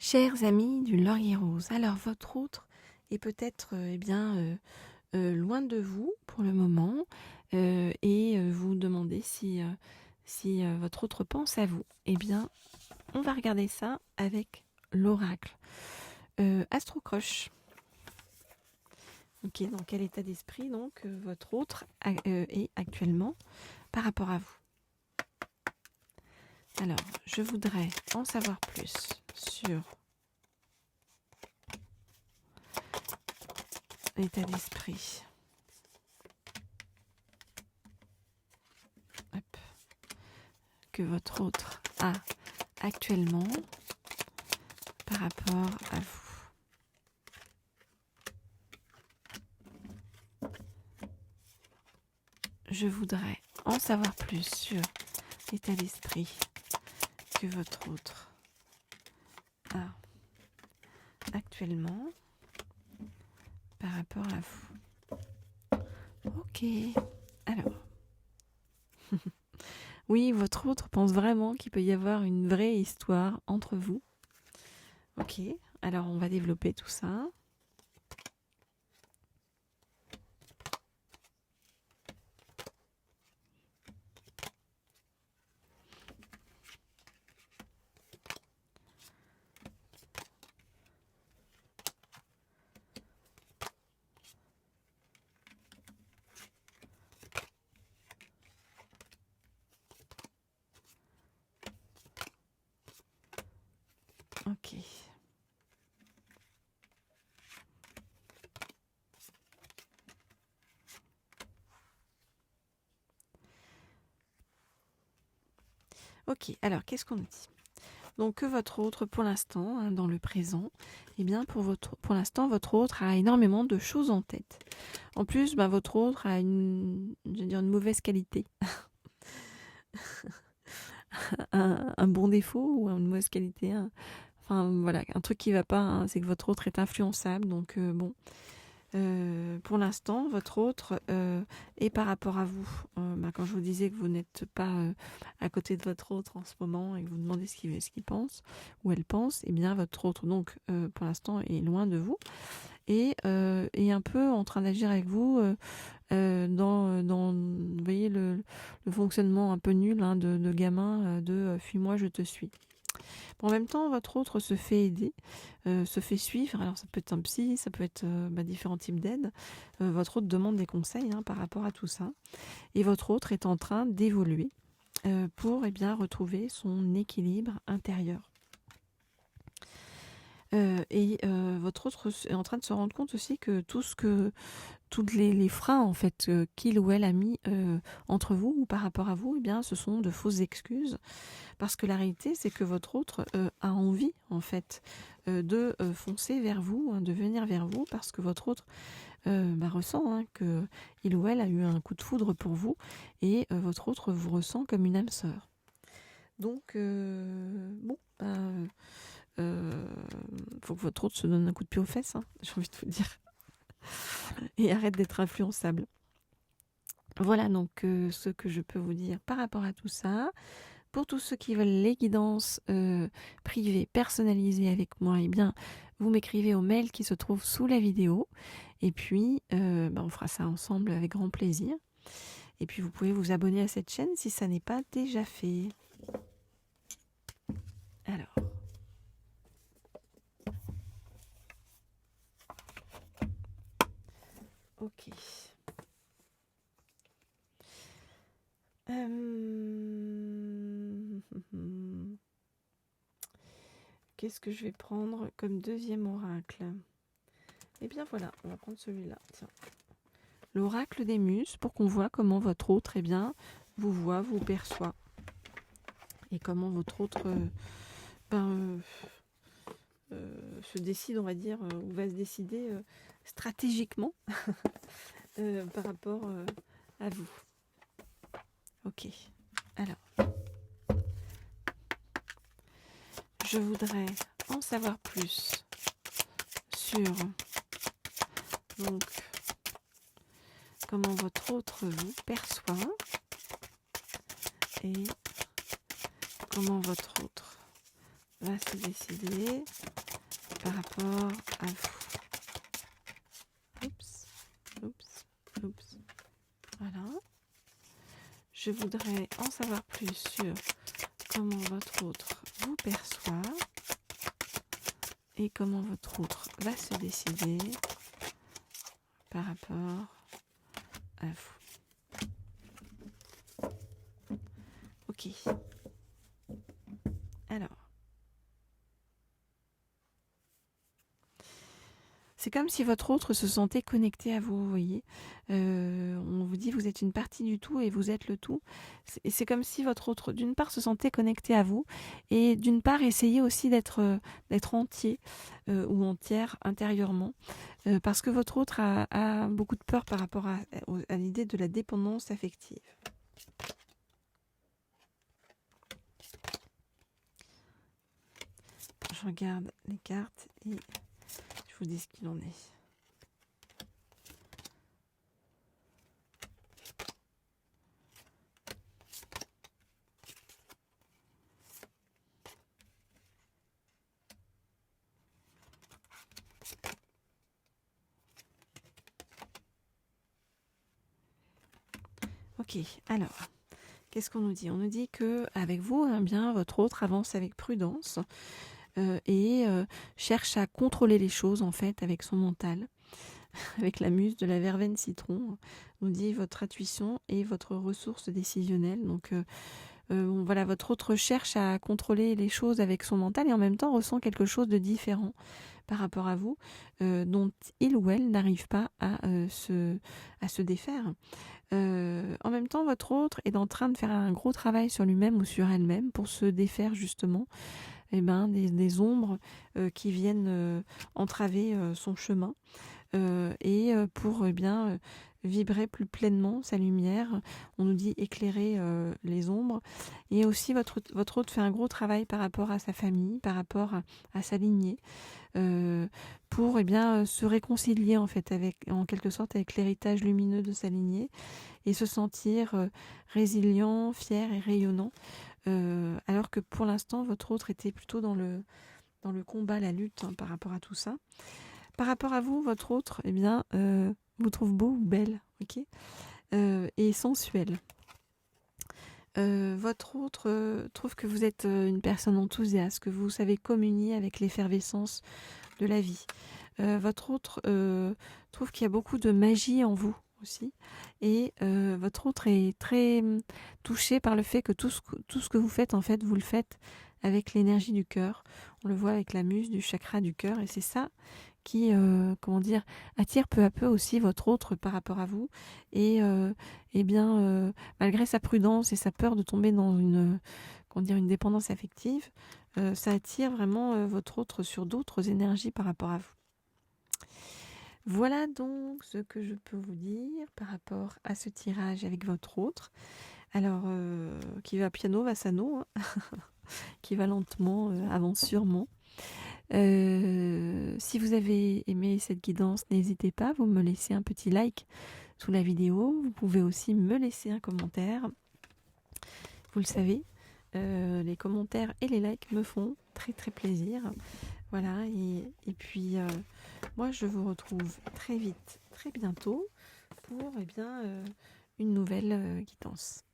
Chers amis du Laurier Rose, alors votre autre est peut-être loin de vous pour le moment et vous demandez si votre autre pense à vous. Eh bien, on va regarder ça avec l'oracle. Astrocroche. Ok, dans quel état d'esprit donc votre autre est actuellement par rapport à vous? Alors, je voudrais en savoir plus sur l'état d'esprit. Hop. Que votre autre a actuellement par rapport à vous. Je voudrais en savoir plus sur l'état d'esprit que votre autre a actuellement par rapport à vous. Ok, alors. Oui, votre autre pense vraiment qu'il peut y avoir une vraie histoire entre vous. Ok, alors on va développer tout ça. Ok. Ok, alors qu'est-ce qu'on nous dit? Donc que votre autre, pour l'instant, hein, dans le présent, eh bien pour l'instant, votre autre a énormément de choses en tête. En plus, votre autre a une mauvaise qualité. un bon défaut ou une mauvaise qualité. Enfin voilà, un truc qui va pas, hein, c'est que votre autre est influençable. Donc pour l'instant, votre autre est par rapport à vous. Quand je vous disais que vous n'êtes pas à côté de votre autre en ce moment et que vous demandez ce qu'il pense ou elle pense, eh bien votre autre, donc pour l'instant, est loin de vous et est un peu en train d'agir avec vous dans vous voyez, le fonctionnement un peu nul de gamin fuis-moi, je te suis. En même temps, votre autre se fait aider, se fait suivre. Alors ça peut être un psy, ça peut être différents types d'aides. Votre autre demande des conseils par rapport à tout ça. Et votre autre est en train d'évoluer pour retrouver son équilibre intérieur. Votre autre est en train de se rendre compte aussi que tous les freins en fait qu'il ou elle a mis entre vous ou par rapport à vous, ce sont de fausses excuses. Parce que la réalité, c'est que votre autre a envie, en fait, de foncer vers vous, de venir vers vous, parce que votre autre ressent que il ou elle a eu un coup de foudre pour vous, et votre autre vous ressent comme une âme sœur. Donc, faut que votre autre se donne un coup de pied aux fesses, j'ai envie de vous dire, et arrête d'être influençable. Voilà donc ce que je peux vous dire par rapport à tout ça. Pour tous ceux qui veulent les guidances privées, personnalisées avec moi, vous m'écrivez au mail qui se trouve sous la vidéo. Et puis, on fera ça ensemble avec grand plaisir. Et puis, vous pouvez vous abonner à cette chaîne si ça n'est pas déjà fait. Alors. Ok. Qu'est-ce que je vais prendre comme deuxième oracle? Eh bien voilà, on va prendre celui-là. Tiens. L'oracle des muses, pour qu'on voit comment votre autre vous voit, vous perçoit. Et comment votre autre se décide, on va dire, ou va se décider stratégiquement par rapport à vous. Ok, alors. Je voudrais en savoir plus sur donc comment votre autre vous perçoit et comment votre autre va se décider par rapport à vous. Oups, oups, oups. Voilà. Je voudrais en savoir plus sur comment votre autre vous perçoit et comment votre autre va se décider par rapport à vous. Ok. Alors, c'est comme si votre autre se sentait connecté à vous, vous voyez. On vous dit vous êtes une partie du tout et vous êtes le tout. C'est comme si votre autre, d'une part, se sentait connecté à vous et d'une part, essayait aussi d'être entier ou entière intérieurement. Parce que votre autre a beaucoup de peur par rapport à l'idée de la dépendance affective. Je regarde les cartes et je vous dis ce qu'il en est. Ok, alors, qu'est-ce qu'on nous dit? On nous dit que avec vous, bien, votre autre avance avec prudence et cherche à contrôler les choses en fait avec son mental, avec la muse de la verveine citron. On nous dit votre intuition et votre ressource décisionnelle. Donc voilà, votre autre cherche à contrôler les choses avec son mental et en même temps ressent quelque chose de différent par rapport à vous, dont il ou elle n'arrive pas à se défaire. En même temps, votre autre est en train de faire un gros travail sur lui-même ou sur elle-même pour se défaire justement des ombres qui viennent entraver son chemin et pour vibrer plus pleinement sa lumière. On nous dit éclairer les ombres. Et aussi, votre autre fait un gros travail par rapport à sa famille, par rapport à sa lignée, pour se réconcilier en fait en quelque sorte avec l'héritage lumineux de sa lignée et se sentir résilient, fier et rayonnant. Alors que pour l'instant, votre autre était plutôt dans le combat, la lutte par rapport à tout ça. Par rapport à vous, votre autre, vous trouve beau ou belle, ok, et sensuel. Votre autre trouve que vous êtes une personne enthousiaste, que vous savez communier avec l'effervescence de la vie. Votre autre trouve qu'il y a beaucoup de magie en vous aussi. Et votre autre est très touché par le fait que tout ce que vous faites, en fait, vous le faites avec l'énergie du cœur. On le voit avec la muse du chakra du cœur. Et c'est ça qui, attire peu à peu aussi votre autre par rapport à vous. Et malgré sa prudence et sa peur de tomber dans une dépendance affective, ça attire vraiment votre autre sur d'autres énergies par rapport à vous. Voilà donc ce que je peux vous dire par rapport à ce tirage avec votre autre. Alors, qui va piano va sano, hein. Qui va lentement, avance sûrement. Si vous avez aimé cette guidance, n'hésitez pas, vous me laissez un petit like sous la vidéo. Vous pouvez aussi me laisser un commentaire. Vous le savez, les commentaires et les likes me font très très plaisir. Voilà, et puis moi je vous retrouve très vite, très bientôt pour une nouvelle guidance.